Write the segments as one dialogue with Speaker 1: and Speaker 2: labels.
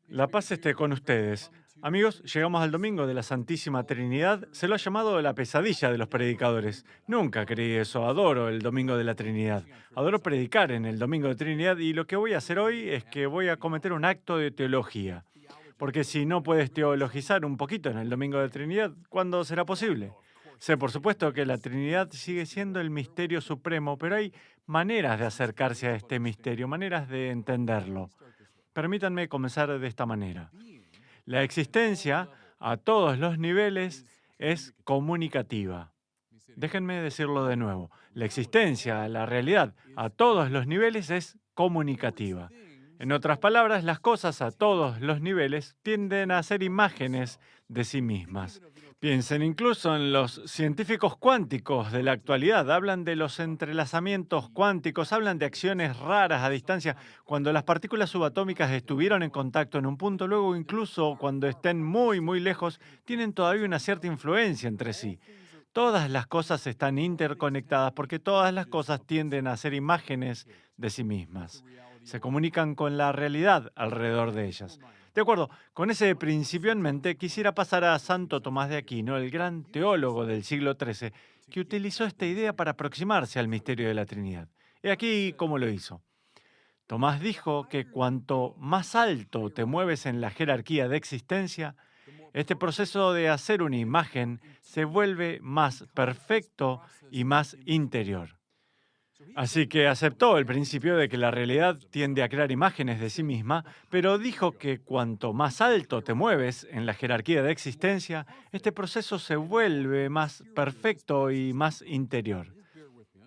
Speaker 1: La paz esté con ustedes. Amigos, llegamos al domingo de la Santísima Trinidad. Se lo ha llamado la pesadilla de los predicadores. Nunca creí eso. Adoro el domingo de la Trinidad. Adoro predicar en el domingo de Trinidad y lo que voy a hacer hoy es que voy a cometer un acto de teología. Porque si no puedes teologizar un poquito en el domingo de Trinidad, ¿cuándo será posible? Sé, por supuesto, que la Trinidad sigue siendo el misterio supremo, pero hay maneras de acercarse a este misterio, maneras de entenderlo. Permítanme comenzar de esta manera. La existencia, a todos los niveles, es comunicativa. Déjenme decirlo de nuevo. La existencia, la realidad, a todos los niveles es comunicativa. En otras palabras, las cosas a todos los niveles tienden a ser imágenes de sí mismas. Piensen incluso en los científicos cuánticos de la actualidad. Hablan de los entrelazamientos cuánticos, hablan de acciones raras a distancia. Cuando las partículas subatómicas estuvieron en contacto en un punto, luego incluso cuando estén muy, muy lejos, tienen todavía una cierta influencia entre sí. Todas las cosas están interconectadas porque todas las cosas tienden a ser imágenes de sí mismas. Se comunican con la realidad alrededor de ellas. De acuerdo, con ese principio en mente, quisiera pasar a Santo Tomás de Aquino, el gran teólogo del siglo XIII, que utilizó esta idea para aproximarse al misterio de la Trinidad. He aquí cómo lo hizo. Tomás dijo que cuanto más alto te mueves en la jerarquía de existencia, este proceso de hacer una imagen se vuelve más perfecto y más interior. Así que aceptó el principio de que la realidad tiende a crear imágenes de sí misma, pero dijo que cuanto más alto te mueves en la jerarquía de existencia, este proceso se vuelve más perfecto y más interior.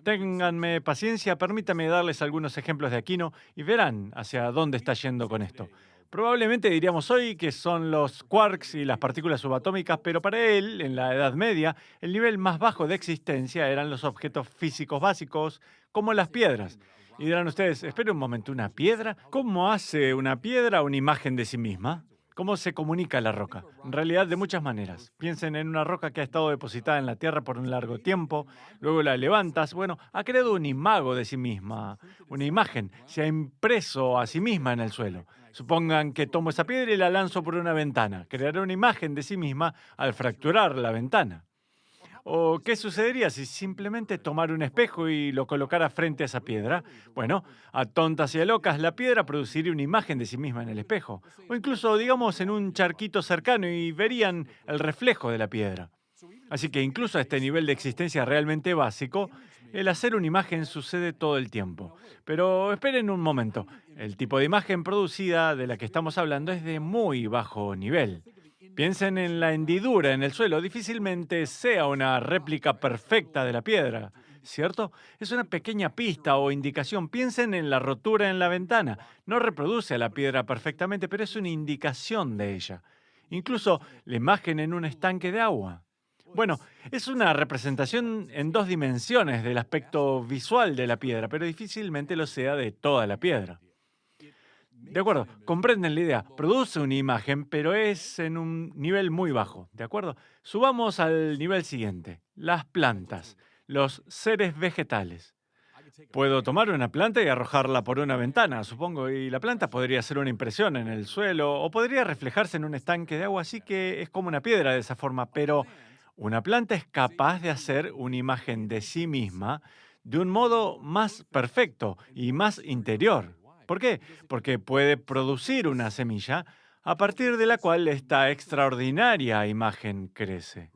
Speaker 1: Ténganme paciencia, permítame darles algunos ejemplos de Aquino y verán hacia dónde está yendo con esto. Probablemente diríamos hoy que son los quarks y las partículas subatómicas, pero para él, en la Edad Media, el nivel más bajo de existencia eran los objetos físicos básicos, como las piedras. Y dirán ustedes, espere un momento, ¿una piedra? ¿Cómo hace una piedra una imagen de sí misma? ¿Cómo se comunica la roca? En realidad, de muchas maneras. Piensen en una roca que ha estado depositada en la tierra por un largo tiempo, luego la levantas, bueno, ha creado un imago de sí misma, una imagen, se ha impreso a sí misma en el suelo. Supongan que tomo esa piedra y la lanzo por una ventana. Creará una imagen de sí misma al fracturar la ventana. ¿O qué sucedería si simplemente tomara un espejo y lo colocara frente a esa piedra? Bueno, a tontas y a locas, la piedra produciría una imagen de sí misma en el espejo. O incluso, digamos, en un charquito cercano y verían el reflejo de la piedra. Así que incluso a este nivel de existencia realmente básico, el hacer una imagen sucede todo el tiempo. Pero esperen un momento, el tipo de imagen producida de la que estamos hablando es de muy bajo nivel. Piensen en la hendidura en el suelo, difícilmente sea una réplica perfecta de la piedra, ¿cierto? Es una pequeña pista o indicación. Piensen en la rotura en la ventana. No reproduce a la piedra perfectamente, pero es una indicación de ella. Incluso la imagen en un estanque de agua. Bueno, es una representación en dos dimensiones del aspecto visual de la piedra, pero difícilmente lo sea de toda la piedra. De acuerdo, comprenden la idea. Produce una imagen, pero es en un nivel muy bajo. ¿De acuerdo? Subamos al nivel siguiente. Las plantas, los seres vegetales. Puedo tomar una planta y arrojarla por una ventana, supongo, y la planta podría hacer una impresión en el suelo o podría reflejarse en un estanque de agua, así que es como una piedra de esa forma, pero una planta es capaz de hacer una imagen de sí misma de un modo más perfecto y más interior. ¿Por qué? Porque puede producir una semilla a partir de la cual esta extraordinaria imagen crece.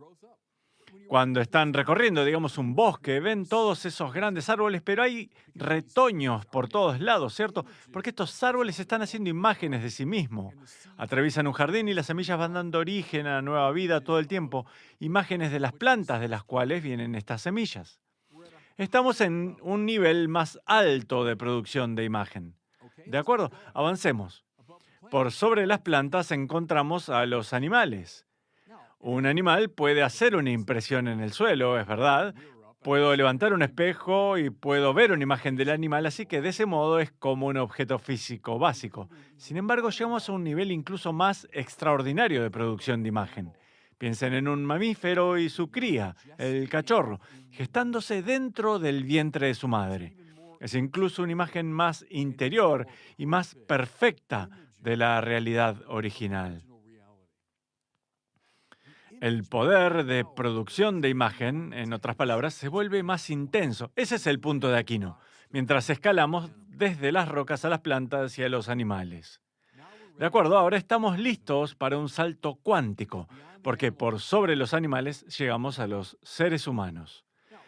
Speaker 1: Cuando están recorriendo, digamos, un bosque, ven todos esos grandes árboles, pero hay retoños por todos lados, ¿cierto? Porque estos árboles están haciendo imágenes de sí mismos. Atraviesan un jardín y las semillas van dando origen a nueva vida todo el tiempo, imágenes de las plantas de las cuales vienen estas semillas. Estamos en un nivel más alto de producción de imagen. ¿De acuerdo? Avancemos. Por sobre las plantas encontramos a los animales. Un animal puede hacer una impresión en el suelo, es verdad. Puedo levantar un espejo y puedo ver una imagen del animal, así que de ese modo es como un objeto físico básico. Sin embargo, llegamos a un nivel incluso más extraordinario de producción de imagen. Piensen en un mamífero y su cría, el cachorro, gestándose dentro del vientre de su madre. Es incluso una imagen más interior y más perfecta de la realidad original. El poder de producción de imagen, en otras palabras, se vuelve más intenso. Ese es el punto de Aquino, mientras escalamos desde las rocas a las plantas y a los animales. De acuerdo, ahora estamos listos para un salto cuántico, porque por sobre los animales llegamos a los seres humanos.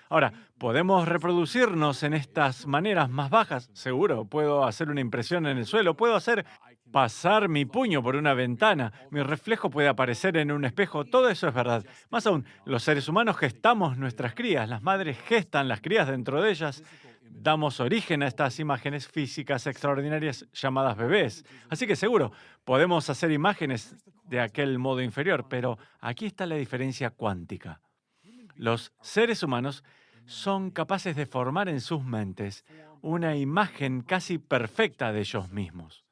Speaker 1: Ahora, ¿podemos reproducirnos en estas maneras más bajas? Seguro, puedo hacer una impresión en el suelo, puedo hacer pasar mi puño por una ventana, mi reflejo puede aparecer en un espejo, todo eso es verdad. Más aún, los seres humanos gestamos nuestras crías, las madres gestan las crías dentro de ellas, damos origen a estas imágenes físicas extraordinarias llamadas bebés. Así que seguro, podemos hacer imágenes de aquel modo inferior, pero aquí está la diferencia cuántica. Los seres humanos son capaces de formar en sus mentes una imagen casi perfecta de ellos mismos.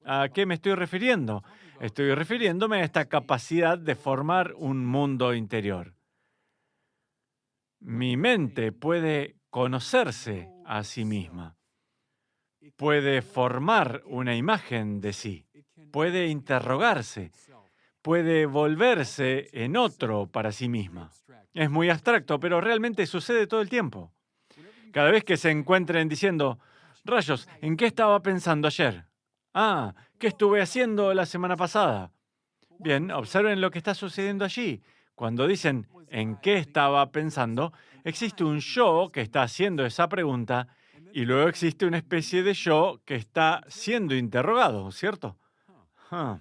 Speaker 1: ¿A qué me estoy refiriendo? Estoy refiriéndome a esta capacidad de formar un mundo interior. Mi mente puede conocerse a sí misma, puede formar una imagen de sí, puede interrogarse, puede volverse en otro para sí misma. Es muy abstracto, pero realmente sucede todo el tiempo. Cada vez que se encuentren diciendo, rayos, ¿en qué estaba pensando ayer? Ah, ¿qué estuve haciendo la semana pasada? Bien, observen lo que está sucediendo allí. Cuando dicen en qué estaba pensando, existe un yo que está haciendo esa pregunta y luego existe una especie de yo que está siendo interrogado, ¿cierto? Ah.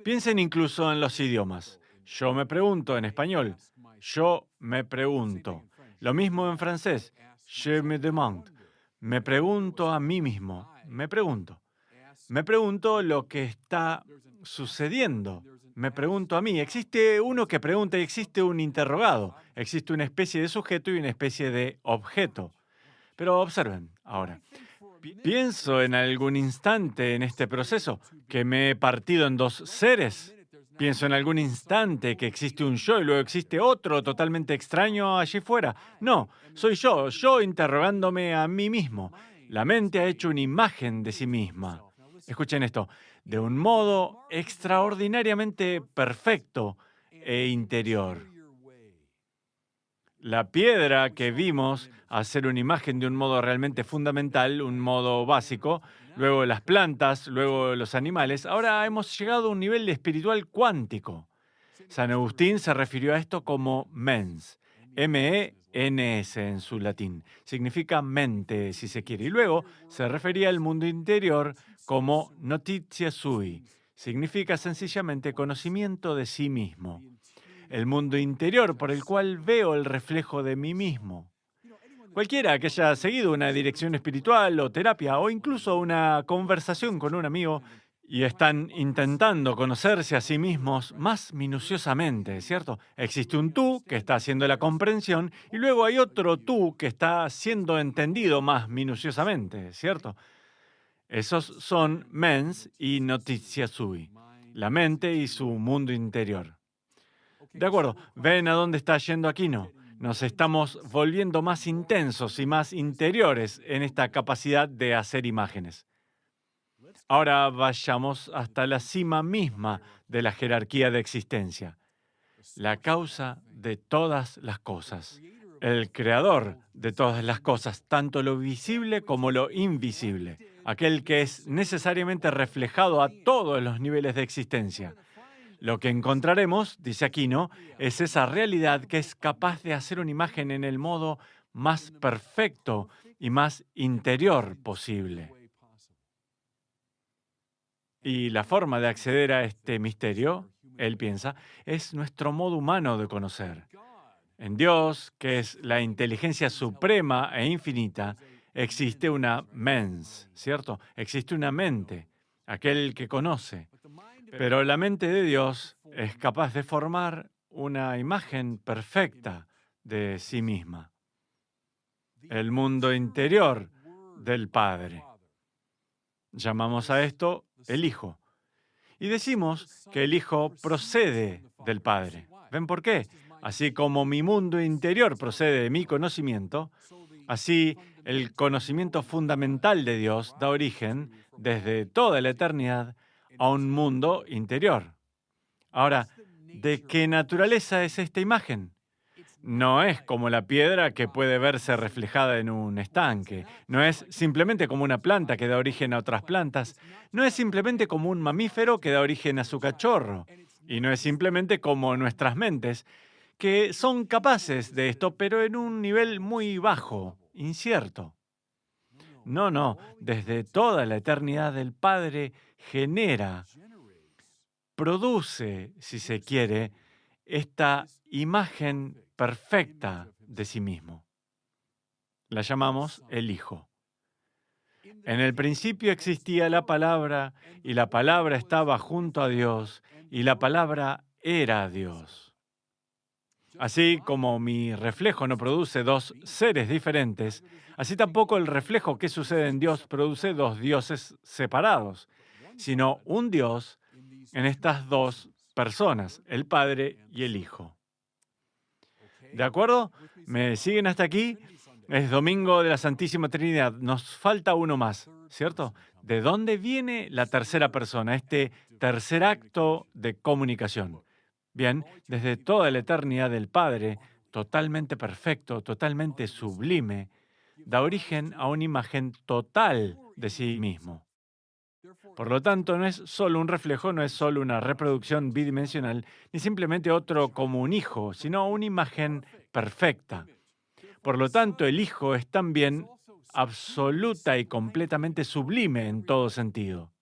Speaker 1: Piensen incluso en los idiomas. Yo me pregunto en español. Yo me pregunto. Lo mismo en francés. Je me demande. Me pregunto a mí mismo. Me pregunto. Me pregunto lo que está sucediendo. Me pregunto a mí. Existe uno que pregunta y existe un interrogado. Existe una especie de sujeto y una especie de objeto. Pero observen ahora. Pienso en algún instante en este proceso que me he partido en dos seres. Pienso en algún instante que existe un yo y luego existe otro totalmente extraño allí fuera. No, soy yo interrogándome a mí mismo. La mente ha hecho una imagen de sí misma. Escuchen esto, de un modo extraordinariamente perfecto e interior. La piedra que vimos hacer una imagen de un modo realmente fundamental, un modo básico, luego las plantas, luego los animales, ahora hemos llegado a un nivel espiritual cuántico. San Agustín se refirió a esto como mens, M-E-N-S en su latín. Significa mente, si se quiere. Y luego se refería al mundo interior como notitia sui. Significa sencillamente conocimiento de sí mismo. El mundo interior por el cual veo el reflejo de mí mismo. Cualquiera que haya seguido una dirección espiritual o terapia o incluso una conversación con un amigo y están intentando conocerse a sí mismos más minuciosamente, ¿cierto? Existe un tú que está haciendo la comprensión y luego hay otro tú que está siendo entendido más minuciosamente, ¿cierto? Esos son mens y notitia sui, la mente y su mundo interior. De acuerdo, ven a dónde está yendo Aquino. Nos estamos volviendo más intensos y más interiores en esta capacidad de hacer imágenes. Ahora vayamos hasta la cima misma de la jerarquía de existencia, la causa de todas las cosas, el creador de todas las cosas, tanto lo visible como lo invisible, aquel que es necesariamente reflejado a todos los niveles de existencia. Lo que encontraremos, dice Aquino, es esa realidad que es capaz de hacer una imagen en el modo más perfecto y más interior posible. Y la forma de acceder a este misterio, él piensa, es nuestro modo humano de conocer. En Dios, que es la inteligencia suprema e infinita, existe una mens, ¿cierto? Existe una mente, aquel que conoce. Pero la mente de Dios es capaz de formar una imagen perfecta de sí misma, el mundo interior del Padre. Llamamos a esto el Hijo. Y decimos que el Hijo procede del Padre. ¿Ven por qué? Así como mi mundo interior procede de mi conocimiento, así el conocimiento fundamental de Dios da origen, desde toda la eternidad, a un mundo interior. Ahora, ¿de qué naturaleza es esta imagen? No es como la piedra que puede verse reflejada en un estanque. No es simplemente como una planta que da origen a otras plantas. No es simplemente como un mamífero que da origen a su cachorro. Y no es simplemente como nuestras mentes, que son capaces de esto, pero en un nivel muy bajo, incierto. No, no, desde toda la eternidad el Padre genera, produce, si se quiere, esta imagen perfecta de sí mismo. La llamamos el Hijo. En el principio existía la palabra, y la palabra estaba junto a Dios, y la palabra era Dios. Así como mi reflejo no produce dos seres diferentes, así tampoco el reflejo que sucede en Dios produce dos dioses separados, sino un Dios en estas dos personas, el Padre y el Hijo. ¿De acuerdo? ¿Me siguen hasta aquí? Es domingo de la Santísima Trinidad. Nos falta uno más, ¿cierto? ¿De dónde viene la tercera persona, este tercer acto de comunicación? Bien, desde toda la eternidad del Padre, totalmente perfecto, totalmente sublime, da origen a una imagen total de sí mismo. Por lo tanto, no es solo un reflejo, no es solo una reproducción bidimensional, ni simplemente otro como un hijo, sino una imagen perfecta. Por lo tanto, el Hijo es también absoluta y completamente sublime en todo sentido.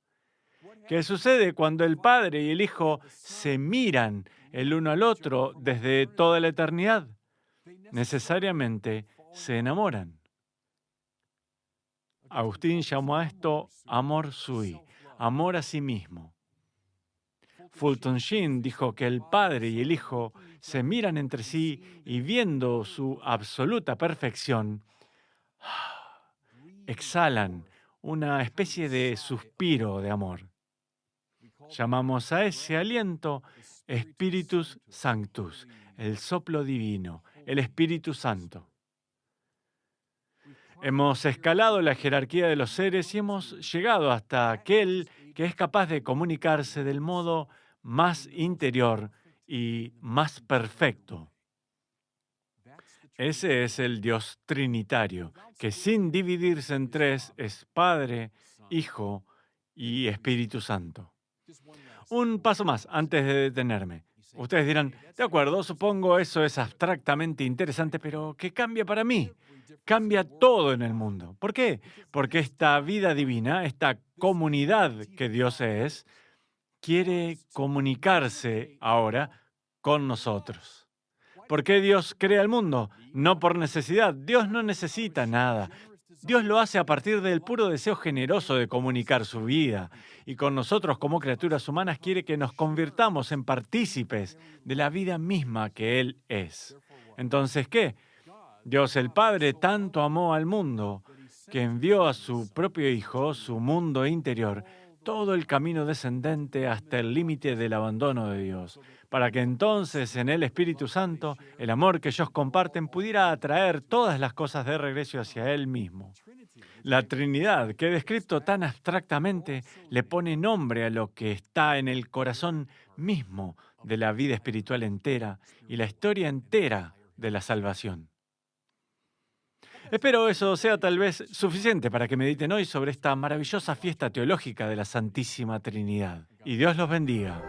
Speaker 1: ¿Qué sucede cuando el Padre y el Hijo se miran el uno al otro desde toda la eternidad? Necesariamente se enamoran. Agustín llamó a esto amor sui, amor a sí mismo. Fulton Sheen dijo que el Padre y el Hijo se miran entre sí y viendo su absoluta perfección, exhalan una especie de suspiro de amor. Llamamos a ese aliento Spiritus Sanctus, el soplo divino, el Espíritu Santo. Hemos escalado la jerarquía de los seres y hemos llegado hasta aquel que es capaz de comunicarse del modo más interior y más perfecto. Ese es el Dios trinitario, que sin dividirse en tres es Padre, Hijo y Espíritu Santo. Un paso más antes de detenerme. Ustedes dirán, de acuerdo, supongo eso es abstractamente interesante, pero ¿qué cambia para mí? Cambia todo en el mundo. ¿Por qué? Porque esta vida divina, esta comunidad que Dios es, quiere comunicarse ahora con nosotros. ¿Por qué Dios crea el mundo? No por necesidad. Dios no necesita nada. Dios lo hace a partir del puro deseo generoso de comunicar su vida. Y con nosotros como criaturas humanas quiere que nos convirtamos en partícipes de la vida misma que Él es. Entonces, ¿qué? Dios el Padre tanto amó al mundo que envió a su propio Hijo, su mundo interior, todo el camino descendente hasta el límite del abandono de Dios, para que entonces en el Espíritu Santo el amor que ellos comparten pudiera atraer todas las cosas de regreso hacia Él mismo. La Trinidad, que he descrito tan abstractamente, le pone nombre a lo que está en el corazón mismo de la vida espiritual entera y la historia entera de la salvación. Espero eso sea tal vez suficiente para que mediten hoy sobre esta maravillosa fiesta teológica de la Santísima Trinidad. Y Dios los bendiga.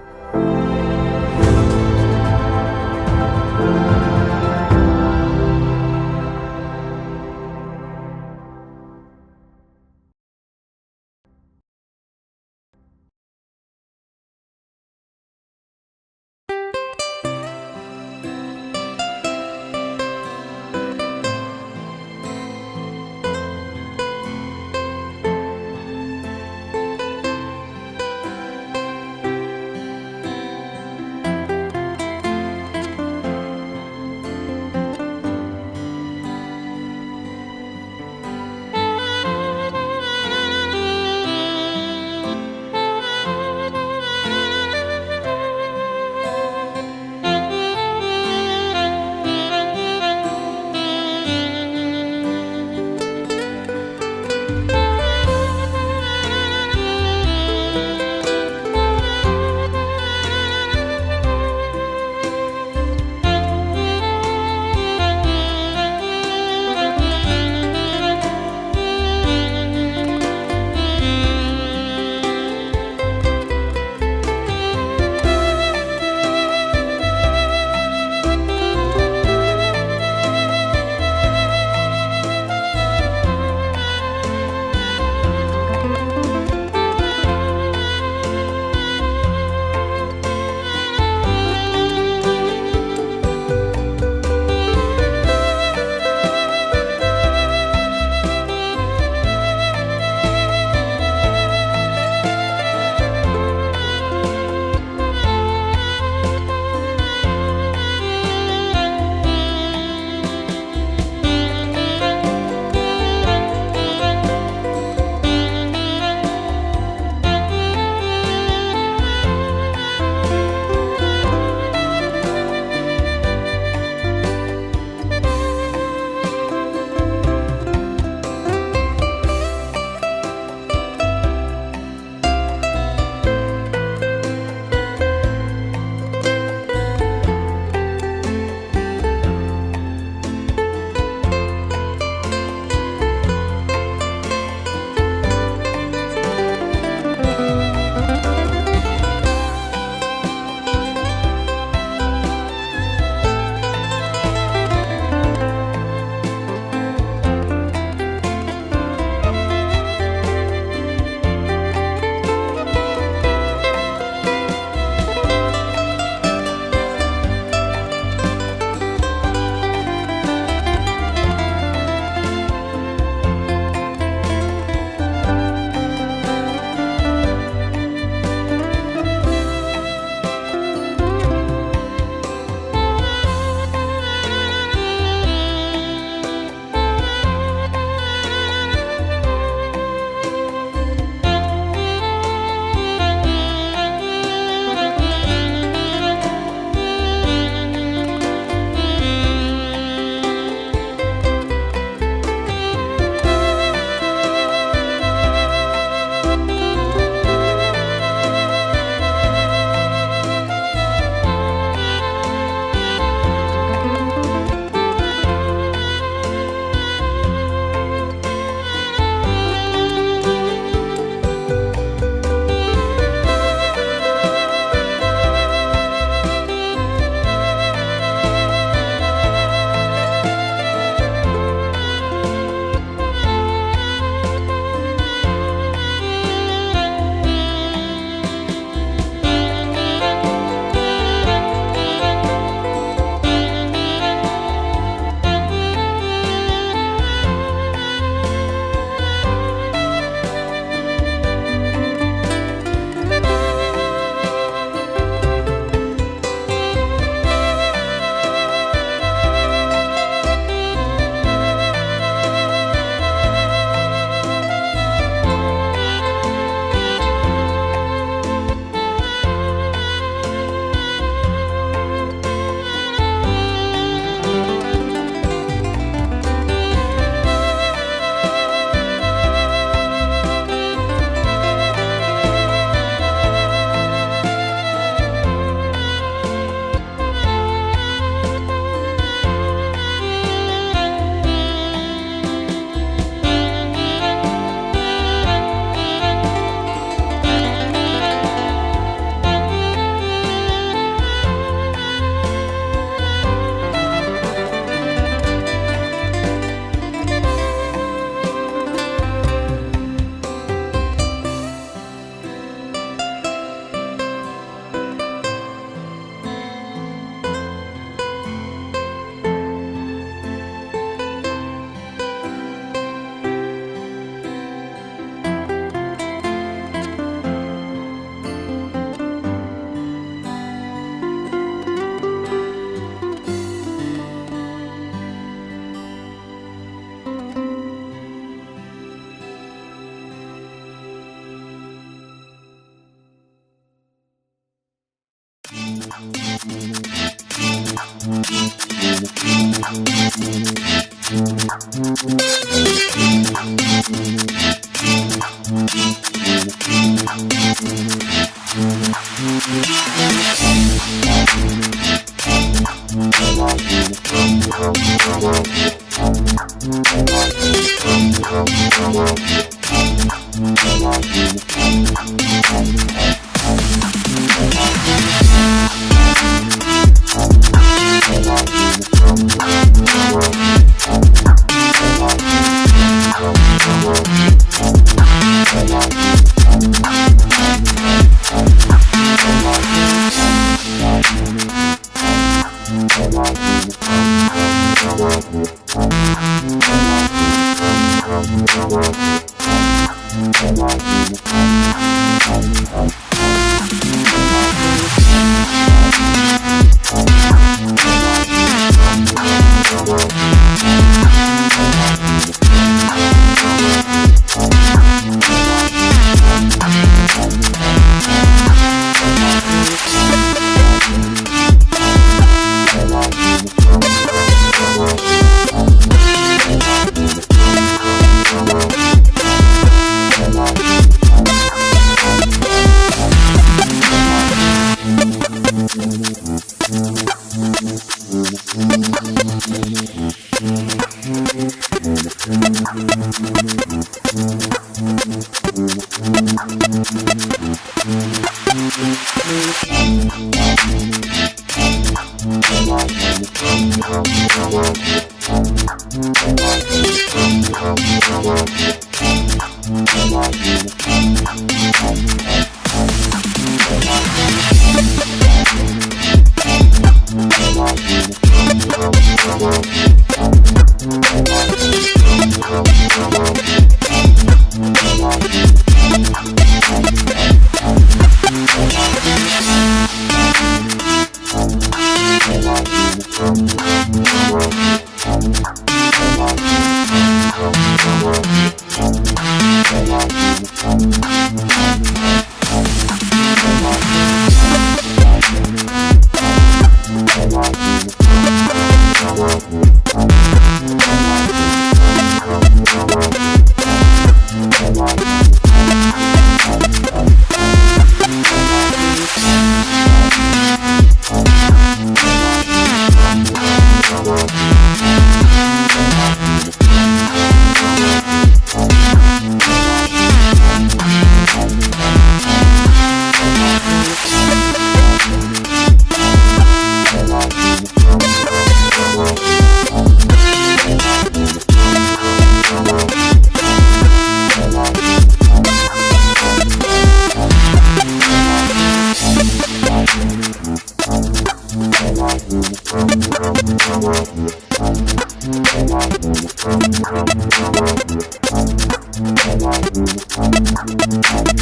Speaker 2: Thank you.